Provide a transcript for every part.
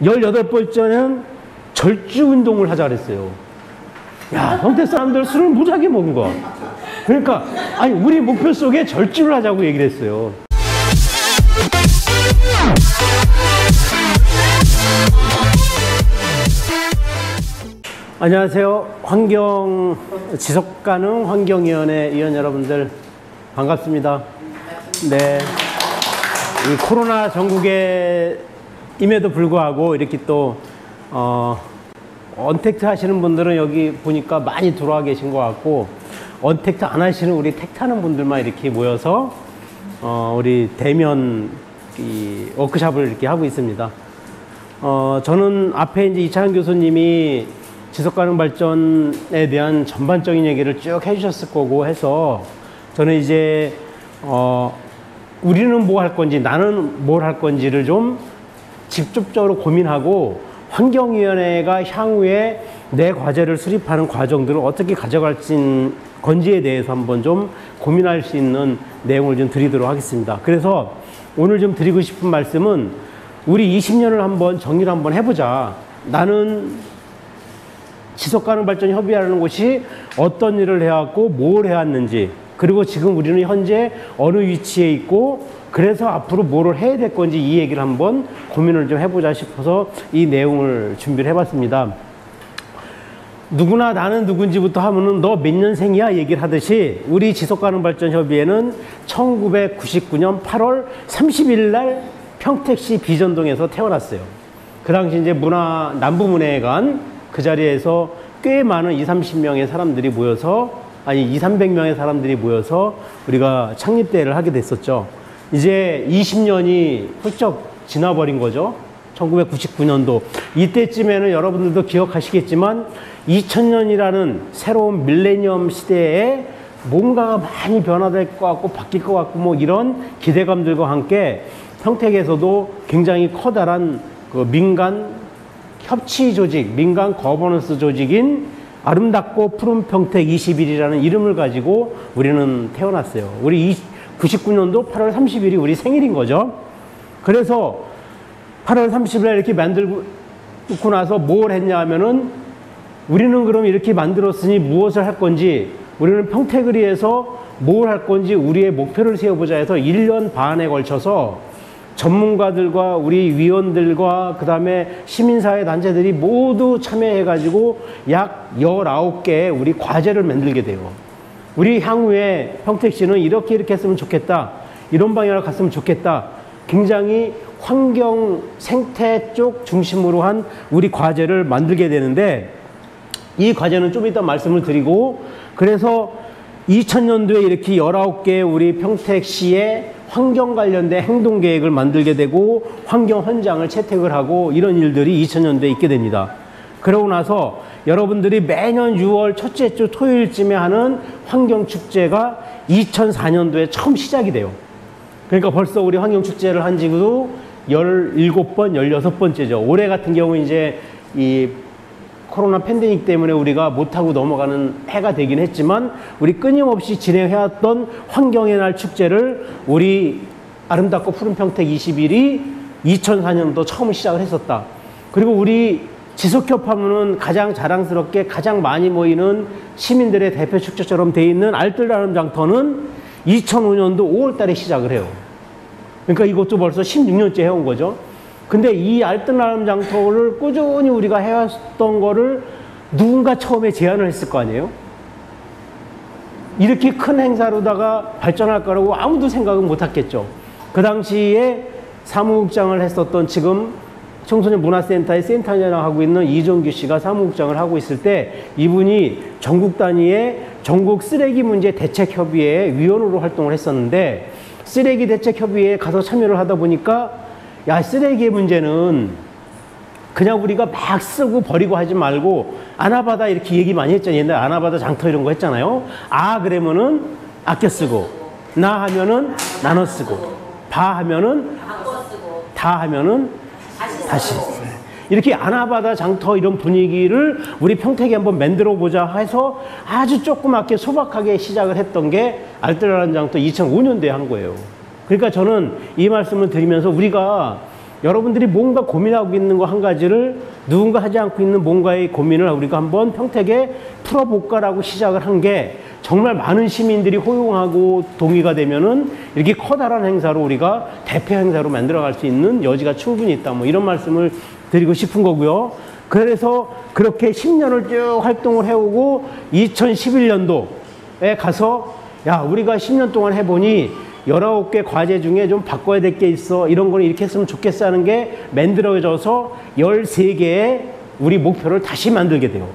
18번째는 절주 운동을 하자 그랬어요. 야, 평택 사람들 술을 무지하게 먹은 거야. 그러니까 아니 우리 목표 속에 절주를 하자고 얘기를 했어요. 안녕하세요. 지속가능 환경위원회 위원 여러분들 반갑습니다. 네, 이 코로나 전국에 임에도 불구하고 이렇게 또 언택트 하시는 분들은 여기 보니까 많이 들어와 계신 것 같고, 언택트 안 하시는 우리 택트하는 분들만 이렇게 모여서 우리 대면 이 워크숍을 이렇게 하고 있습니다. 저는 앞에 이제 이찬원 교수님이 지속가능 발전에 대한 전반적인 얘기를 쭉 해주셨을 거고 해서, 저는 이제 우리는 뭐 할 건지, 나는 뭘 할 건지를 좀 직접적으로 고민하고, 환경위원회가 향후에 내 과제를 수립하는 과정들을 어떻게 가져갈 건지에 대해서 한번 좀 고민할 수 있는 내용을 좀 드리도록 하겠습니다. 그래서 오늘 좀 드리고 싶은 말씀은, 우리 20년을 한번 정리를 한번 해보자. 나는 지속가능 발전 협의회라는 곳이 어떤 일을 해왔고 뭘 해왔는지, 그리고 지금 우리는 현재 어느 위치에 있고, 그래서 앞으로 뭐를 해야 될 건지 이 얘기를 한번 고민을 좀 해보자 싶어서 이 내용을 준비를 해봤습니다. 누구나 나는 누군지부터 하면은 너 몇 년생이야 얘기를 하듯이, 우리 지속가능 발전 협의회는 1999년 8월 30일 날 평택시 비전동에서 태어났어요. 그 당시 이제 남부문예관 그 자리에서 꽤 많은 20-30명의 사람들이 모여서, 아니 200-300명의 사람들이 모여서 우리가 창립대회를 하게 됐었죠. 이제 20년이 훌쩍 지나버린 거죠. 1999년도. 이때쯤에는 여러분들도 기억하시겠지만 2000년이라는 새로운 밀레니엄 시대에 뭔가가 많이 변화될 것 같고 바뀔 것 같고 뭐 이런 기대감들과 함께 평택에서도 굉장히 커다란 그 민간 협치 조직, 민간 거버넌스 조직인 아름답고 푸른 평택 21이라는 이름을 가지고 우리는 태어났어요. 우리 99년도 8월 30일이 우리 생일인 거죠. 그래서 8월 30일에 이렇게 만들고 나서 뭘 했냐 하면은, 우리는 그럼 이렇게 만들었으니 무엇을 할 건지, 우리는 평택을 위해서 뭘 할 건지 우리의 목표를 세워보자 해서 1년 반에 걸쳐서 전문가들과 우리 위원들과 그 다음에 시민사회 단체들이 모두 참여해가지고 약 19개의 우리 과제를 만들게 돼요. 우리 향후에 평택시는 이렇게 했으면 좋겠다, 이런 방향으로 갔으면 좋겠다, 굉장히 환경 생태 쪽 중심으로 한 우리 과제를 만들게 되는데, 이 과제는 좀 이따 말씀을 드리고, 그래서 2000년도에 이렇게 19개의 우리 평택시의 환경 관련된 행동 계획을 만들게 되고, 환경 헌장을 채택을 하고, 이런 일들이 2000년도에 있게 됩니다. 그러고 나서 여러분들이 매년 6월 첫째 주 토요일쯤에 하는 환경축제가 2004년도에 처음 시작이 돼요. 그러니까 벌써 우리 환경축제를 한 지도 17번, 16번째죠. 올해 같은 경우 이제 이 코로나 팬데믹 때문에 우리가 못하고 넘어가는 해가 되긴 했지만, 우리 끊임없이 진행해왔던 환경의 날 축제를 우리 아름답고 푸른 평택 21이 2004년도 처음 시작을 했었다. 그리고 우리 지속협 하면은 가장 자랑스럽게 가장 많이 모이는 시민들의 대표 축제처럼 돼 있는 알뜰나눔 장터는 2005년도 5월 달에 시작을 해요. 그러니까 이것도 벌써 16년째 해온 거죠. 근데 이 알뜰나눔 장터를 꾸준히 우리가 해왔던 거를 누군가 처음에 제안을 했을 거 아니에요? 이렇게 큰 행사로다가 발전할 거라고 아무도 생각은 못 했겠죠. 그 당시에 사무국장을 했었던, 지금 청소년 문화센터의 센터장을 하고 있는 이종규 씨가 사무국장을 하고 있을 때, 이분이 전국 단위의 전국 쓰레기 문제 대책협의회 위원으로 활동을 했었는데, 쓰레기 대책협의회에 가서 참여를 하다 보니까, 야, 쓰레기의 문제는 그냥 우리가 막 쓰고 버리고 하지 말고 아나바다 이렇게 얘기 많이 했잖아요. 옛날에 아나바다 장터 이런 거 했잖아요. 그러면은 아껴 쓰고, 나 하면은 나눠 쓰고, 바 하면은 바꿔 쓰고, 다 하면은 다시. 이렇게 아나바다 장터 이런 분위기를 우리 평택에 한번 만들어 보자 해서 아주 조그맣게 소박하게 시작을 했던 게 알뜰나눔 장터 2005년도에 한 거예요. 그러니까 저는 이 말씀을 드리면서, 우리가 여러분들이 뭔가 고민하고 있는 거 한 가지를 누군가 하지 않고 있는 뭔가의 고민을 우리가 한번 평택에 풀어볼까라고 시작을 한 게 정말 많은 시민들이 호용하고 동의가 되면은 이렇게 커다란 행사로 우리가 대표 행사로 만들어갈 수 있는 여지가 충분히 있다. 뭐 이런 말씀을 드리고 싶은 거고요. 그래서 그렇게 10년을 쭉 활동을 해오고 2011년도에 가서 야, 우리가 10년 동안 해보니 19개 과제 중에 좀 바꿔야 될 게 있어. 이런 거는 이렇게 했으면 좋겠어 하는 게 만들어져서 13개의 우리 목표를 다시 만들게 돼요.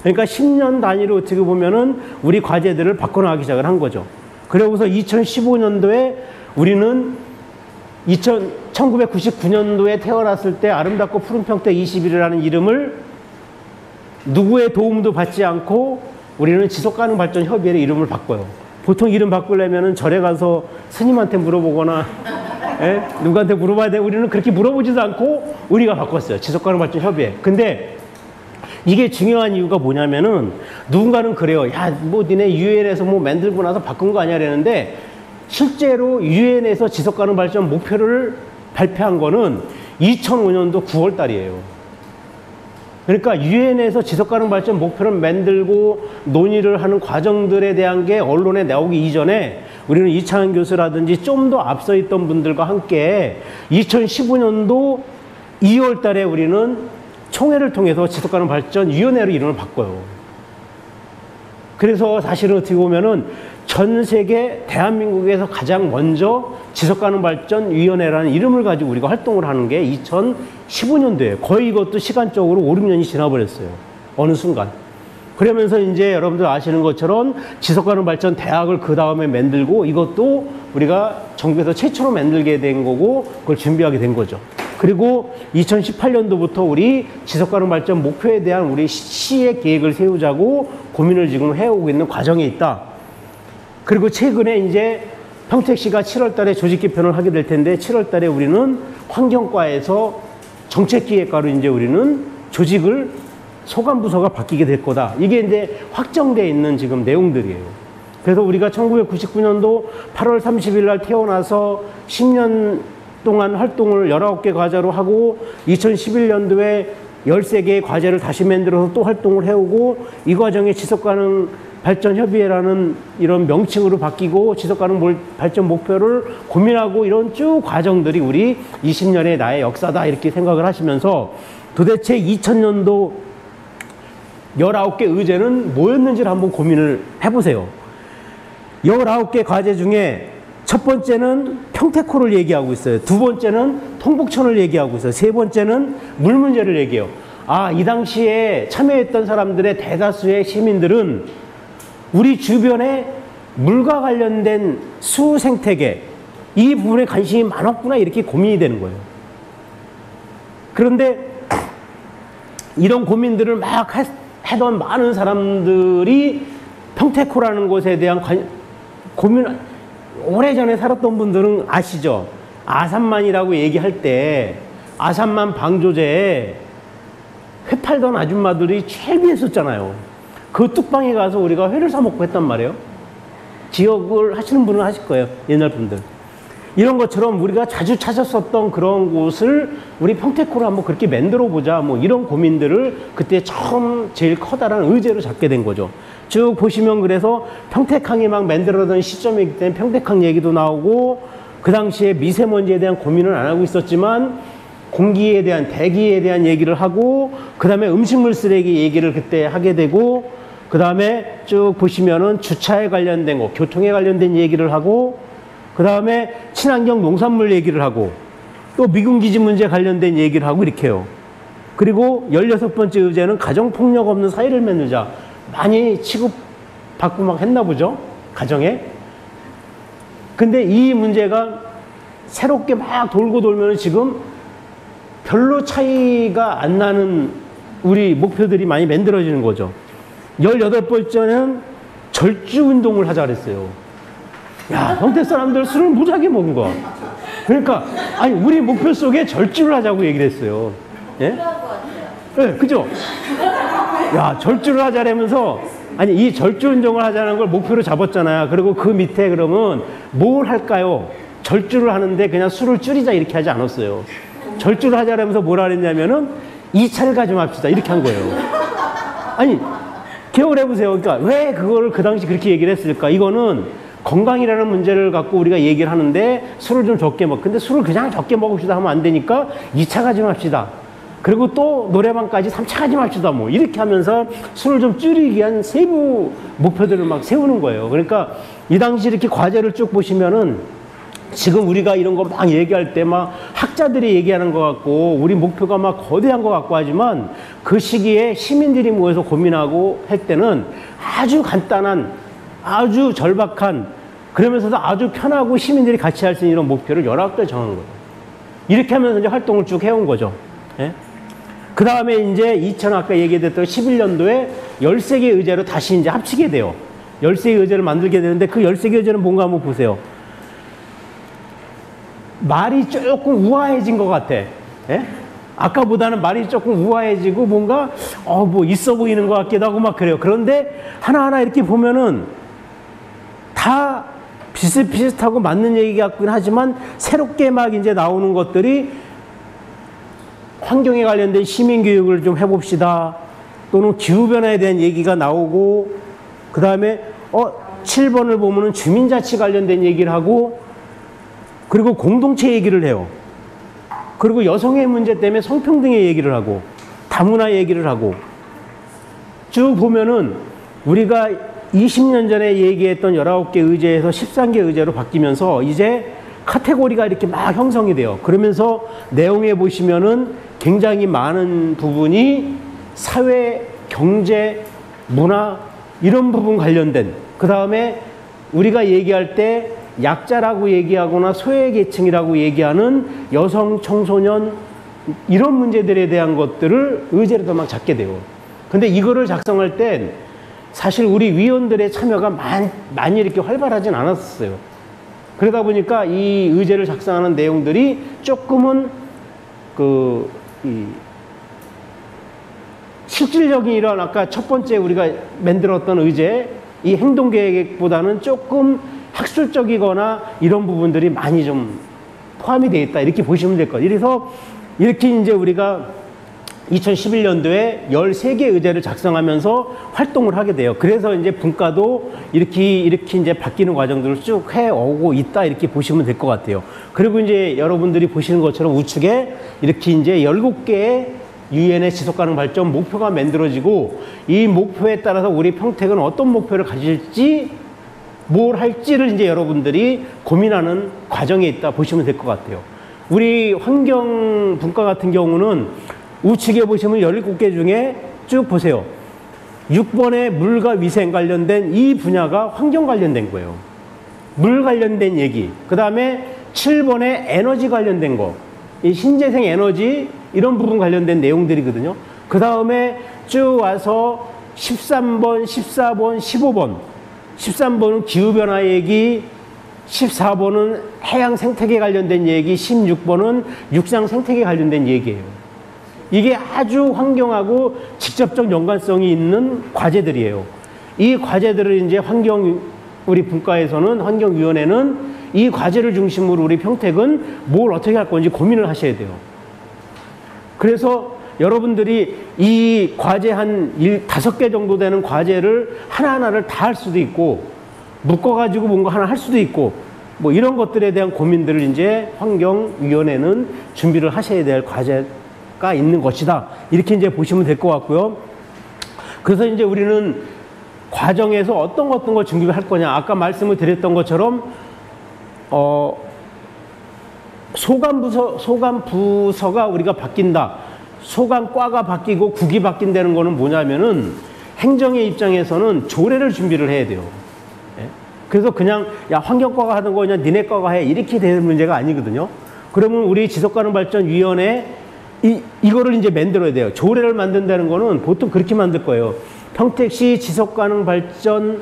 그러니까 10년 단위로 어떻게 보면은 우리 과제들을 바꿔나가기 시작을 한 거죠. 그러고서 2015년도에 우리는 1999년도에 태어났을 때 아름답고 푸른 평택 21이라는 이름을 누구의 도움도 받지 않고 우리는 지속가능발전협의회 이름을 바꿔요. 보통 이름 바꾸려면은 절에 가서 스님한테 물어보거나 누구한테 물어봐야 돼. 우리는 그렇게 물어보지도 않고 우리가 바꿨어요. 지속가능발전협의회. 근데 이게 중요한 이유가 뭐냐면은 누군가는 그래요. 야, 뭐 니네 유엔에서 뭐 만들고 나서 바꾼 거 아니야 이랬는데 실제로 유엔에서 지속가능발전 목표를 발표한 거는 2005년도 9월 달이에요. 그러니까 유엔에서 지속가능발전 목표를 만들고 논의를 하는 과정들에 대한 게 언론에 나오기 이전에 우리는 이창현 교수라든지 좀 더 앞서 있던 분들과 함께 2015년도 2월 달에 우리는 총회를 통해서 지속가능발전위원회로 이름을 바꿔요. 그래서 사실은 어떻게 보면은 전 세계 대한민국에서 가장 먼저 지속가능발전위원회라는 이름을 가지고 우리가 활동을 하는 게 2015년도에 거의 이것도 시간적으로 5, 6년이 지나버렸어요. 어느 순간. 그러면서 이제 여러분들 아시는 것처럼 지속가능발전 대학을 그 다음에 만들고 이것도 우리가 정부에서 최초로 만들게 된 거고 그걸 준비하게 된 거죠. 그리고 2018년도부터 우리 지속가능발전 목표에 대한 우리 시의 계획을 세우자고 고민을 지금 해오고 있는 과정에 있다. 그리고 최근에 이제 평택시가 7월 달에 조직 개편을 하게 될 텐데 7월 달에 우리는 환경과에서 정책기획과로 이제 우리는 조직을 소관부서가 바뀌게 될 거다. 이게 이제 확정되어 있는 지금 내용들이에요. 그래서 우리가 1999년도 8월 30일 날 태어나서 10년 동안 활동을 19개 과제로 하고 2011년도에 13개의 과제를 다시 만들어서 또 활동을 해오고 이 과정에 지속가능발전협의회라는 이런 명칭으로 바뀌고 지속가능발전 목표를 고민하고 이런 쭉 과정들이 우리 20년의 나의 역사다 이렇게 생각을 하시면서 도대체 2000년도 19개 의제는 뭐였는지를 한번 고민을 해보세요. 19개 과제 중에 첫 번째는 평택호를 얘기하고 있어요. 두 번째는 통북천을 얘기하고 있어요. 세 번째는 물 문제를 얘기해요. 아, 이 당시에 참여했던 사람들의 대다수의 시민들은 우리 주변에 물과 관련된 수 생태계 이 부분에 관심이 많았구나 이렇게 고민이 되는 거예요. 그런데 이런 고민들을 막 하던 많은 사람들이 평택호라는 곳에 대한 고민 오래전에 살았던 분들은 아시죠? 아산만이라고 얘기할 때 아산만 방조제에 회 팔던 아줌마들이 최비했었잖아요. 그 뚝방에 가서 우리가 회를 사 먹고 했단 말이에요. 기억을 하시는 분은 하실 거예요. 옛날 분들. 이런 것처럼 우리가 자주 찾았었던 그런 곳을 우리 평택호를 한번 그렇게 만들어 보자. 뭐 이런 고민들을 그때 처음 제일 커다란 의제로 잡게 된 거죠. 쭉 보시면 그래서 평택항이 막 만들어던 시점이기 때문에 평택항 얘기도 나오고 그 당시에 미세먼지에 대한 고민을 안 하고 있었지만 공기에 대한 대기에 대한 얘기를 하고 그 다음에 음식물 쓰레기 얘기를 그때 하게 되고 그 다음에 쭉 보시면은 주차에 관련된 거, 교통에 관련된 얘기를 하고 그 다음에 친환경 농산물 얘기를 하고 또 미군기지 문제 관련된 얘기를 하고 이렇게 해요. 그리고 16번째 의제는 가정폭력 없는 사회를 만들자. 많이 취급받고 막 했나 보죠? 가정에. 근데 이 문제가 새롭게 막 돌고 돌면 지금 별로 차이가 안 나는 우리 목표들이 많이 만들어지는 거죠. 18번째는 절주운동을 하자 그랬어요. 야, 평택 사람들 술을 무지하게 먹은 거야. 그러니까, 아니, 우리 목표 속에 절주를 하자고 얘기를 했어요. 예? 네, 그죠? 야, 절주를 하자라면서, 아니, 이 절주운동을 하자는 걸 목표로 잡았잖아요. 그리고 그 밑에 그러면 뭘 할까요? 절주를 하는데 그냥 술을 줄이자 이렇게 하지 않았어요. 절주를 하자라면서 뭐라 그랬냐면은 2차를 가져갑시다. 이렇게 한 거예요. 아니, 기억을 해보세요. 그러니까 왜 그거를 그 당시 그렇게 얘기를 했을까? 이거는 건강이라는 문제를 갖고 우리가 얘기를 하는데 술을 좀 적게 근데 술을 그냥 적게 먹읍시다 하면 안 되니까 2차 가져갑시다. 그리고 또 노래방까지 3차 가져갑시다. 뭐 이렇게 하면서 술을 좀 줄이기 위한 세부 목표들을 막 세우는 거예요. 그러니까 이 당시 이렇게 과제를 쭉 보시면은 지금 우리가 이런 거 막 얘기할 때 막 학자들이 얘기하는 것 같고 우리 목표가 막 거대한 것 같고 하지만 그 시기에 시민들이 모여서 고민하고 할 때는 아주 간단한 아주 절박한 그러면서도 아주 편하고 시민들이 같이 할 수 있는 이런 목표를 19개 정한 거예요. 이렇게 하면서 이제 활동을 쭉 해온 거죠. 예? 그 다음에 이제 아까 얘기했던 11년도에 13개 의제로 다시 이제 합치게 돼요. 13개 의제를 만들게 되는데 그 13개 의제는 뭔가 한번 보세요. 말이 조금 우아해진 것 같아. 예? 아까보다는 말이 조금 우아해지고 뭔가 뭐 있어 보이는 것 같기도 하고 막 그래요. 그런데 하나하나 이렇게 보면은 다 비슷비슷하고 맞는 얘기 같긴 하지만 새롭게 막 이제 나오는 것들이 환경에 관련된 시민교육을 좀 해봅시다. 또는 기후변화에 대한 얘기가 나오고 그 다음에 7번을 보면은 주민자치 관련된 얘기를 하고 그리고 공동체 얘기를 해요. 그리고 여성의 문제 때문에 성평등의 얘기를 하고 다문화 얘기를 하고 쭉 보면은 우리가 20년 전에 얘기했던 19개 의제에서 13개 의제로 바뀌면서 이제 카테고리가 이렇게 막 형성이 돼요. 그러면서 내용에 보시면은 굉장히 많은 부분이 사회, 경제, 문화 이런 부분 관련된 그 다음에 우리가 얘기할 때 약자라고 얘기하거나 소외계층이라고 얘기하는 여성, 청소년 이런 문제들에 대한 것들을 의제로 막 잡게 돼요. 근데 이거를 작성할 땐 사실 우리 위원들의 참여가 많이 이렇게 활발하진 않았어요. 그러다 보니까 이 의제를 작성하는 내용들이 조금은 실질적인 이런 아까 첫 번째 우리가 만들었던 의제 이 행동계획보다는 조금 학술적이거나 이런 부분들이 많이 좀 포함이 되어 있다. 이렇게 보시면 될 거예요. 그래서 이렇게 이제 우리가 2011년도에 13개 의제를 작성하면서 활동을 하게 돼요. 그래서 이제 분과도 이렇게 이제 바뀌는 과정들을 쭉 해오고 있다. 이렇게 보시면 될 것 같아요. 그리고 이제 여러분들이 보시는 것처럼 우측에 이렇게 이제 17개의 유엔의 지속가능 발전 목표가 만들어지고 이 목표에 따라서 우리 평택은 어떤 목표를 가질지 뭘 할지를 이제 여러분들이 고민하는 과정에 있다 보시면 될 것 같아요. 우리 환경 분과 같은 경우는 우측에 보시면 17개 중에 쭉 보세요. 6번의 물과 위생 관련된 이 분야가 환경 관련된 거예요. 물 관련된 얘기. 그 다음에 7번의 에너지 관련된 거. 이 신재생 에너지 이런 부분 관련된 내용들이거든요. 그 다음에 쭉 와서 13번, 14번, 15번. 13번은 기후변화 얘기, 14번은 해양 생태계 관련된 얘기, 16번은 육상 생태계 관련된 얘기예요. 이게 아주 환경하고 직접적 연관성이 있는 과제들이에요. 이 과제들을 이제 우리 분과에서는 환경위원회는 이 과제를 중심으로 우리 평택은 뭘 어떻게 할 건지 고민을 하셔야 돼요. 그래서 여러분들이 이 과제 한 5개 정도 되는 과제를 하나하나를 다 할 수도 있고 묶어가지고 뭔가 하나 할 수도 있고 뭐 이런 것들에 대한 고민들을 이제 환경위원회는 준비를 하셔야 될 과제가 있는 것이다. 이렇게 이제 보시면 될 것 같고요. 그래서 이제 우리는 과정에서 어떤 걸 준비할 거냐. 아까 말씀을 드렸던 것처럼 소관부서가 우리가 바뀐다. 소관과가 바뀌고 국이 바뀐다는 거는 뭐냐면은 행정의 입장에서는 조례를 준비를 해야 돼요. 예? 그래서 그냥 야 환경과가 하는 거 그냥 니네 과가 해 이렇게 되는 문제가 아니거든요. 그러면 우리 지속가능발전위원회 이거를 이제 만들어야 돼요. 조례를 만든다는 거는 보통 그렇게 만들 거예요. 평택시 지속가능발전을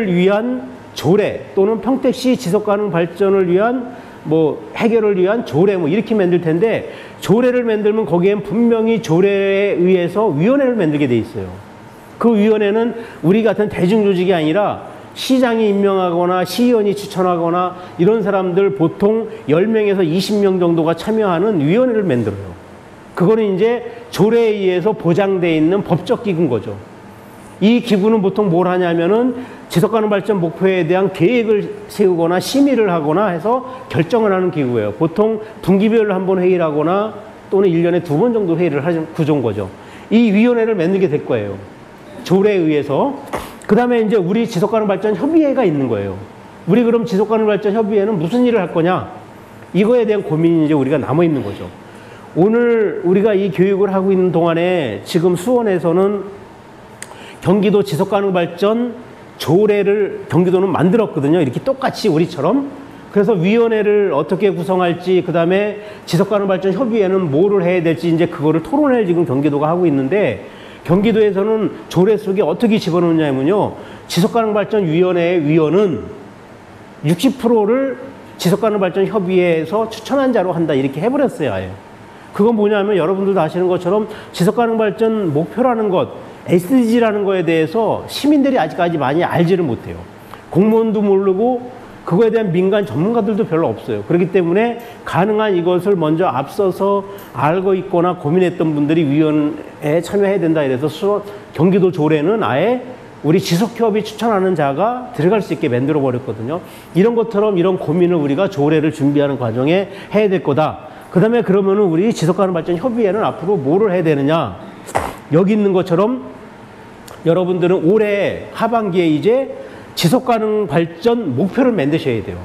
위한 조례 또는 평택시 지속가능발전을 위한 뭐 해결을 위한 조례 뭐 이렇게 만들 텐데 조례를 만들면 거기엔 분명히 조례에 의해서 위원회를 만들게 돼 있어요. 그 위원회는 우리 같은 대중조직이 아니라 시장이 임명하거나 시의원이 추천하거나 이런 사람들 보통 10명에서 20명 정도가 참여하는 위원회를 만들어요. 그거는 이제 조례에 의해서 보장되어 있는 법적 기구인 거죠. 이 기구는 보통 뭘 하냐면은 지속가능 발전 목표에 대한 계획을 세우거나 심의를 하거나 해서 결정을 하는 기구예요. 보통 분기별로 한 번 회의를 하거나 또는 1년에 2번 정도 회의를 하는 구조인 거죠. 이 위원회를 만들게 될 거예요. 조례에 의해서. 그 다음에 이제 우리 지속가능 발전 협의회가 있는 거예요. 우리 그럼 지속가능 발전 협의회는 무슨 일을 할 거냐? 이거에 대한 고민이 이제 우리가 남아 있는 거죠. 오늘 우리가 이 교육을 하고 있는 동안에 지금 수원에서는 경기도 지속가능 발전 조례를 경기도는 만들었거든요. 이렇게 똑같이 우리처럼. 그래서 위원회를 어떻게 구성할지, 그 다음에 지속가능 발전 협의회는 뭐를 해야 될지 이제 그거를 토론을 지금 경기도가 하고 있는데, 경기도에서는 조례 속에 어떻게 집어넣냐면요. 지속가능 발전 위원회의 위원은 60%를 지속가능 발전 협의회에서 추천한 자로 한다. 이렇게 해버렸어요. 아예. 그건 뭐냐면 여러분들도 아시는 것처럼 지속가능 발전 목표라는 것, SDG라는 거에 대해서 시민들이 아직까지 많이 알지를 못해요. 공무원도 모르고 그거에 대한 민간 전문가들도 별로 없어요. 그렇기 때문에 가능한 이것을 먼저 앞서서 알고 있거나 고민했던 분들이 위원회에 참여해야 된다. 이래서 경기도 조례는 아예 우리 지속협의 추천하는 자가 들어갈 수 있게 만들어 버렸거든요. 이런 것처럼 이런 고민을 우리가 조례를 준비하는 과정에 해야 될 거다. 그 다음에 그러면은 우리 지속가능 발전 협의회는 앞으로 뭐를 해야 되느냐. 여기 있는 것처럼 여러분들은 올해 하반기에 이제 지속가능 발전 목표를 만드셔야 돼요.